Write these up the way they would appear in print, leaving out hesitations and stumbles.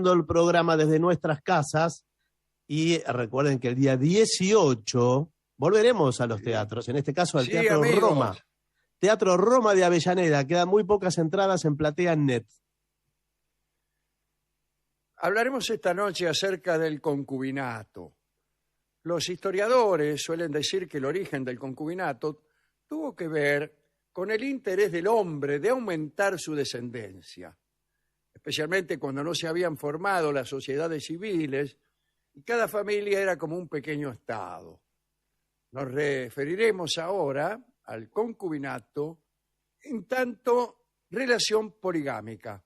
escuchando el programa desde nuestras casas y recuerden que el día 18 volveremos a los teatros, en este caso al Sí, Teatro amigos. Roma. Teatro Roma de Avellaneda, quedan muy pocas entradas en Platea.net. Hablaremos esta noche acerca del concubinato. Los historiadores suelen decir que el origen del concubinato tuvo que ver con el interés del hombre de aumentar su descendencia, especialmente cuando no se habían formado las sociedades civiles y cada familia era como un pequeño estado. Nos referiremos ahora al concubinato en tanto relación poligámica.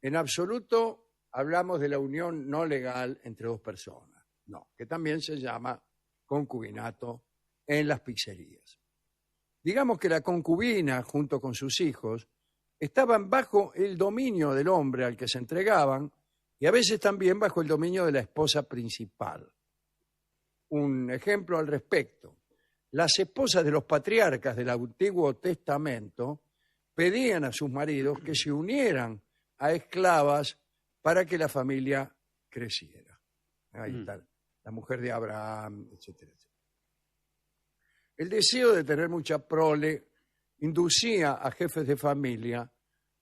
En absoluto hablamos de la unión no legal entre dos personas, no, que también se llama concubinato en las pizzerías. Digamos que la concubina, junto con sus hijos, estaban bajo el dominio del hombre al que se entregaban y a veces también bajo el dominio de la esposa principal. Un ejemplo al respecto. Las esposas de los patriarcas del Antiguo Testamento pedían a sus maridos que se unieran a esclavas para que la familia creciera. Ahí está la mujer de Abraham, etcétera, etcétera. El deseo de tener mucha prole inducía a jefes de familia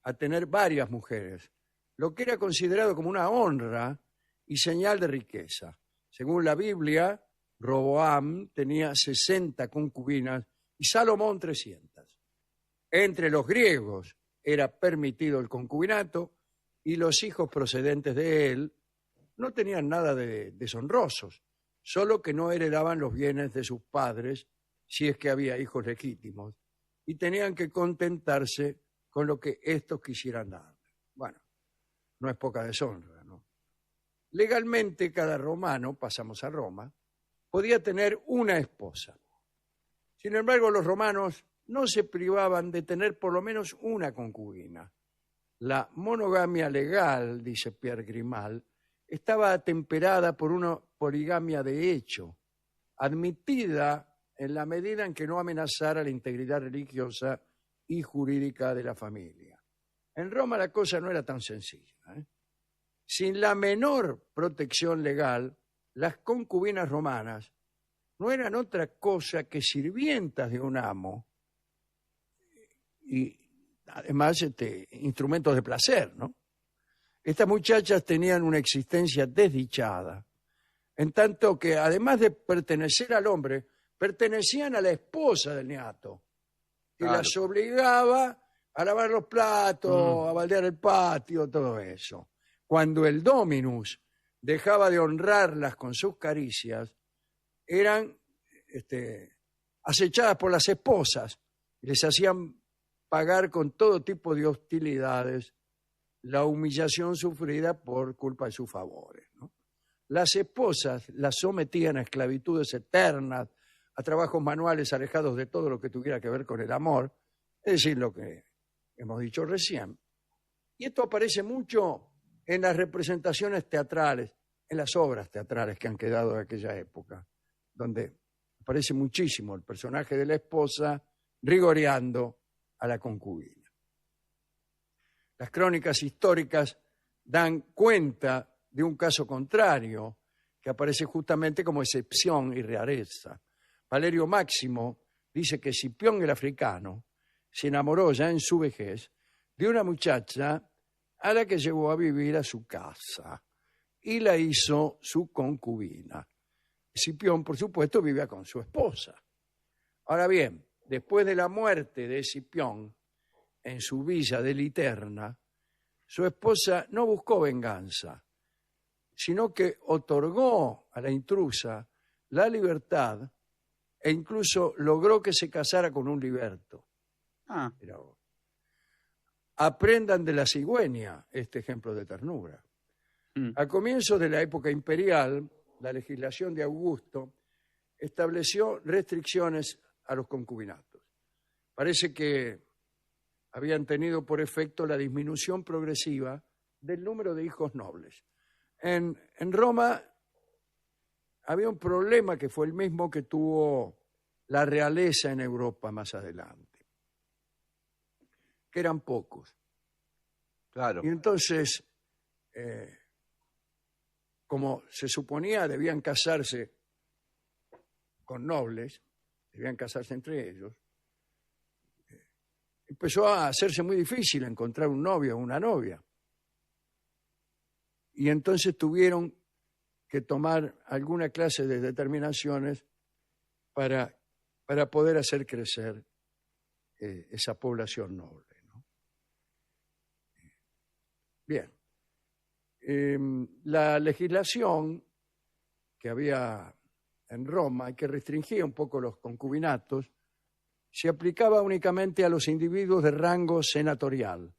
a tener varias mujeres, lo que era considerado como una honra y señal de riqueza. Según la Biblia, Roboam tenía 60 concubinas y Salomón 300. Entre los griegos era permitido el concubinato y los hijos procedentes de él no tenían nada de deshonrosos, solo que no heredaban los bienes de sus padres si es que había hijos legítimos, y tenían que contentarse con lo que éstos quisieran dar. Bueno, no es poca deshonra, ¿no? Legalmente, cada romano, pasamos a Roma, podía tener una esposa. Sin embargo, los romanos no se privaban de tener por lo menos una concubina. La monogamia legal, dice Pierre Grimal, estaba atemperada por una poligamia de hecho, admitida en la medida en que no amenazara la integridad religiosa y jurídica de la familia. En Roma la cosa no era tan sencilla, ¿eh? Sin la menor protección legal, las concubinas romanas no eran otra cosa que sirvientas de un amo y además instrumentos de placer, ¿no? Estas muchachas tenían una existencia desdichada, en tanto que además de pertenecer al hombre, pertenecían a la esposa del niato, que Claro. las obligaba a lavar los platos, a baldear el patio, todo eso. Cuando el dominus dejaba de honrarlas con sus caricias, eran acechadas por las esposas y les hacían pagar con todo tipo de hostilidades la humillación sufrida por culpa de sus favores, ¿no? Las esposas las sometían a esclavitudes eternas, a trabajos manuales alejados de todo lo que tuviera que ver con el amor, es decir, lo que hemos dicho recién. Y esto aparece mucho en las representaciones teatrales, en las obras teatrales que han quedado de aquella época, donde aparece muchísimo el personaje de la esposa rigoreando a la concubina. Las crónicas históricas dan cuenta de un caso contrario que aparece justamente como excepción y rareza. Valerio Máximo dice que Escipión el africano se enamoró ya en su vejez de una muchacha a la que llevó a vivir a su casa y la hizo su concubina. Escipión, por supuesto, vivía con su esposa. Ahora bien, después de la muerte de Escipión en su villa de Literna, su esposa no buscó venganza, sino que otorgó a la intrusa la libertad e incluso logró que se casara con un liberto. Mira vos. Aprendan de la cigüeña este ejemplo de ternura. A comienzos de la época imperial, la legislación de Augusto estableció restricciones a los concubinatos. Parece que habían tenido por efecto la disminución progresiva del número de hijos nobles. En Roma había un problema que fue el mismo que tuvo la realeza en Europa más adelante, que eran pocos. Claro. Y entonces como se suponía debían casarse con nobles, debían casarse entre ellos, empezó a hacerse muy difícil encontrar un novio o una novia. Y entonces tuvieron que tomar alguna clase de determinaciones para poder hacer crecer esa población noble, ¿no? Bien. La legislación que había en Roma y que restringía un poco los concubinatos se aplicaba únicamente a los individuos de rango senatorial.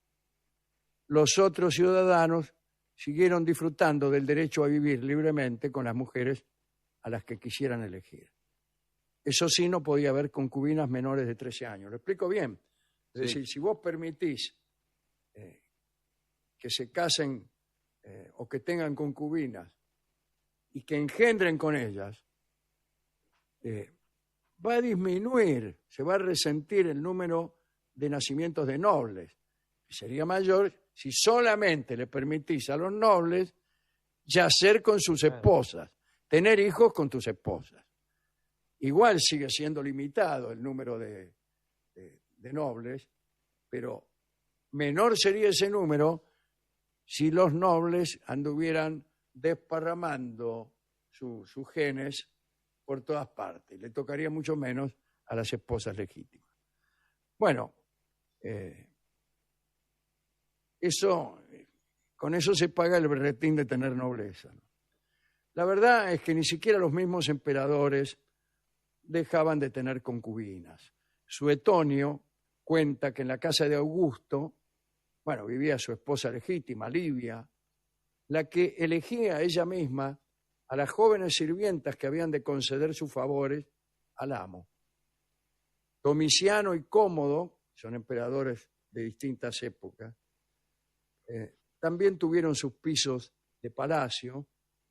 Los otros ciudadanos siguieron disfrutando del derecho a vivir libremente con las mujeres a las que quisieran elegir. Eso sí, no podía haber concubinas menores de 13 años. ¿Lo explico bien? Es decir, si vos permitís que se casen o que tengan concubinas y que engendren con ellas, va a disminuir, se va a resentir el número de nacimientos de nobles. Sería mayor si solamente le permitís a los nobles yacer con sus esposas, tener hijos con tus esposas. Igual sigue siendo limitado el número de nobles, pero menor sería ese número si los nobles anduvieran desparramando sus genes por todas partes. Le tocaría mucho menos a las esposas legítimas. Bueno, con eso se paga el berretín de tener nobleza, ¿no? La verdad es que ni siquiera los mismos emperadores dejaban de tener concubinas. Suetonio cuenta que en la casa de Augusto, vivía su esposa legítima, Livia, la que elegía ella misma a las jóvenes sirvientas que habían de conceder sus favores al amo. Domiciano y Cómodo, son emperadores de distintas épocas, también tuvieron sus pisos de palacio,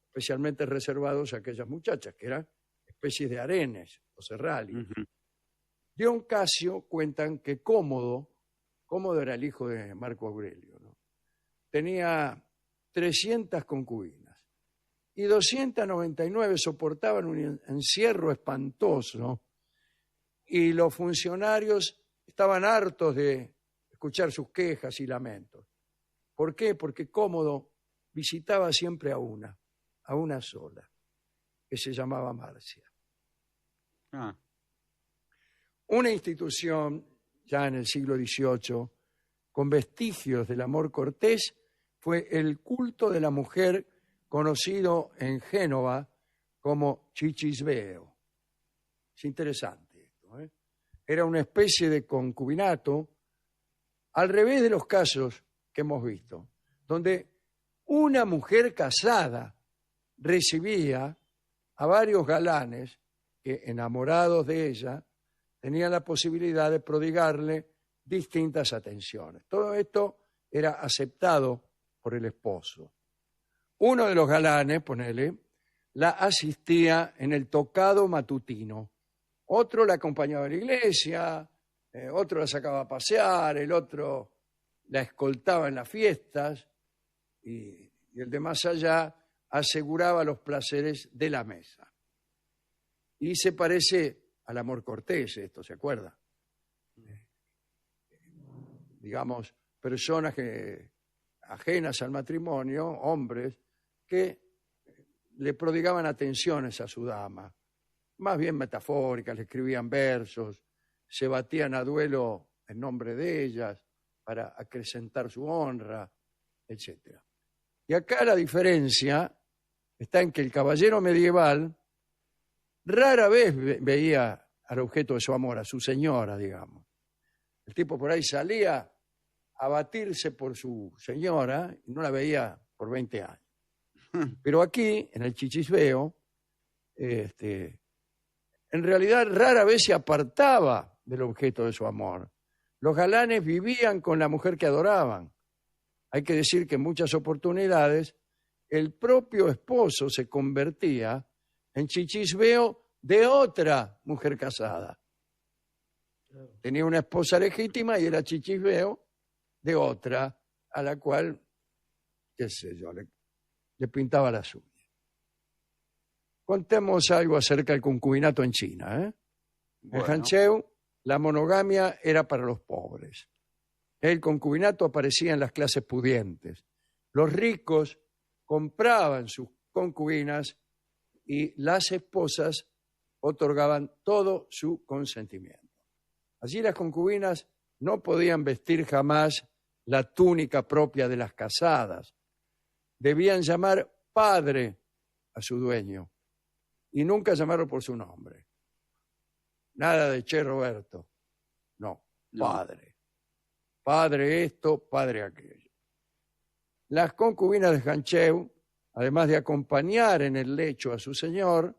especialmente reservados a aquellas muchachas, que eran especies de harenes o serralios. Dion Casio cuentan que Cómodo era el hijo de Marco Aurelio, ¿no? Tenía 300 concubinas y 299 soportaban un encierro espantoso y los funcionarios estaban hartos de escuchar sus quejas y lamentos. ¿Por qué? Porque Cómodo visitaba siempre a una sola, que se llamaba Marcia. Una institución, ya en el siglo XVIII, con vestigios del amor cortés, fue el culto de la mujer conocido en Génova como Cicisbeo. Es interesante esto, ¿eh? Era una especie de concubinato, al revés de los casos que hemos visto, donde una mujer casada recibía a varios galanes que, enamorados de ella, tenían la posibilidad de prodigarle distintas atenciones. Todo esto era aceptado por el esposo. Uno de los galanes, ponele, la asistía en el tocado matutino. Otro la acompañaba a la iglesia, otro la sacaba a pasear, el otro la escoltaba en las fiestas y el de más allá aseguraba los placeres de la mesa. Y se parece al amor cortés esto, ¿se acuerda? Digamos, personas ajenas al matrimonio, hombres, que le prodigaban atenciones a su dama, más bien metafóricas, le escribían versos, se batían a duelo en nombre de ellas para acrecentar su honra, etc. Y acá la diferencia está en que el caballero medieval rara vez veía al objeto de su amor, a su señora, digamos. El tipo por ahí salía a batirse por su señora y no la veía por 20 años. Pero aquí, en el Cicisbeo, en realidad rara vez se apartaba del objeto de su amor. Los galanes vivían con la mujer que adoraban. Hay que decir que en muchas oportunidades el propio esposo se convertía en Cicisbeo de otra mujer casada. Tenía una esposa legítima y era Cicisbeo de otra, a la cual, qué sé yo, le pintaba las uñas. Contemos algo acerca del concubinato en China. En Bueno. Hancheu, la monogamia era para los pobres. El concubinato aparecía en las clases pudientes. Los ricos compraban sus concubinas y las esposas otorgaban todo su consentimiento. Allí las concubinas no podían vestir jamás la túnica propia de las casadas. Debían llamar padre a su dueño y nunca llamarlo por su nombre. Nada de Che Roberto. No, No. padre. Padre esto, padre aquello. Las concubinas de Hancheu, además de acompañar en el lecho a su señor,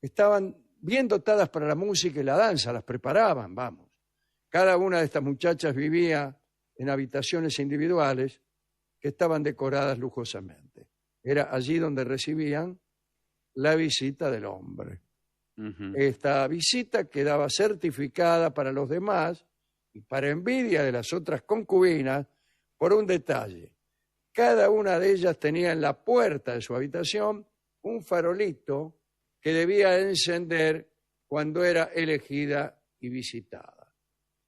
estaban bien dotadas para la música y la danza, las preparaban, vamos. Cada una de estas muchachas vivía en habitaciones individuales que estaban decoradas lujosamente. Era allí donde recibían la visita del hombre. Ujú. Esta visita quedaba certificada para los demás y para envidia de las otras concubinas por un detalle. Cada una de ellas tenía en la puerta de su habitación un farolito que debía encender cuando era elegida y visitada.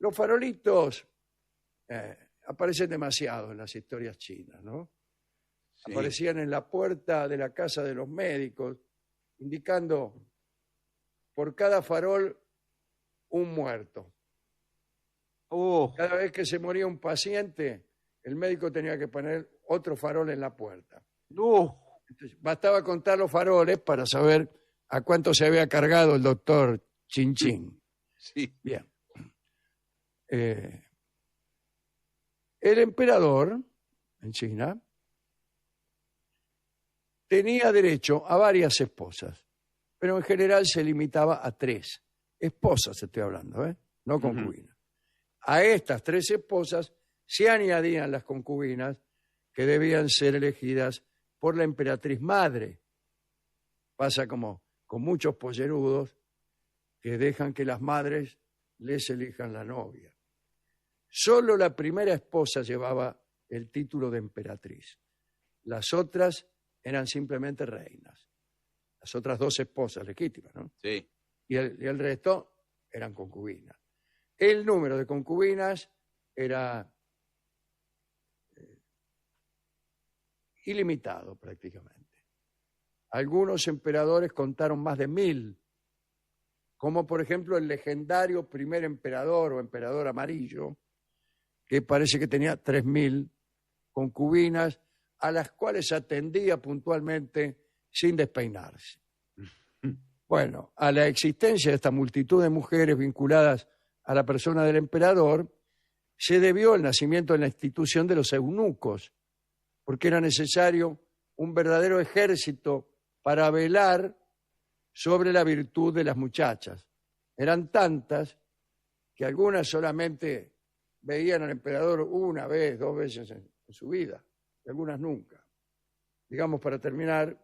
Los farolitos aparecen demasiado en las historias chinas, ¿no? Sí. Aparecían en la puerta de la casa de los médicos, indicando por cada farol un muerto. Cada vez que se moría un paciente, el médico tenía que poner otro farol en la puerta. Entonces, bastaba contar los faroles para saber a cuánto se había cargado el doctor Chin Chin. Sí. Bien. El emperador en China tenía derecho a varias esposas, pero en general se limitaba a 3. Esposas estoy hablando, no concubinas. A estas 3 esposas se añadían las concubinas que debían ser elegidas por la emperatriz madre. Pasa como con muchos pollerudos que dejan que las madres les elijan la novia. Solo la primera esposa llevaba el título de emperatriz. Las otras eran simplemente reinas. Las otras 2 esposas legítimas, ¿no? Sí. Y el resto eran concubinas. El número de concubinas era ilimitado prácticamente. Algunos emperadores contaron más de 1000, como por ejemplo el legendario primer emperador o emperador amarillo, que parece que tenía 3000 concubinas, a las cuales atendía puntualmente sin despeinarse. Bueno, a la existencia de esta multitud de mujeres vinculadas a la persona del emperador se debió el nacimiento de la institución de los eunucos, porque era necesario un verdadero ejército para velar sobre la virtud de las muchachas. Eran tantas que algunas solamente veían al emperador 1 vez, 2 veces en su vida, y algunas nunca. Digamos, para terminar,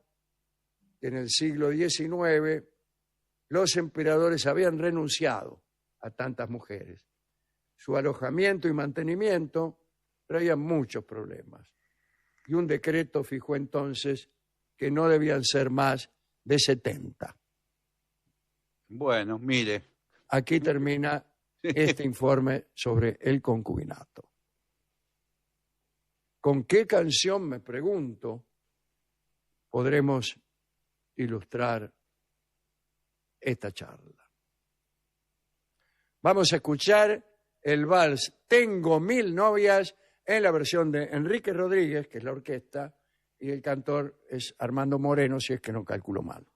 en el siglo XIX, los emperadores habían renunciado a tantas mujeres. Su alojamiento y mantenimiento traían muchos problemas. Y un decreto fijó entonces que no debían ser más de 70. Bueno, mire. Aquí termina este informe sobre el concubinato. ¿Con qué canción, me pregunto, podremos ilustrar esta charla? Vamos a escuchar el vals Tengo 1000 novias en la versión de Enrique Rodríguez, que es la orquesta, y el cantor es Armando Moreno, si es que no calculo mal.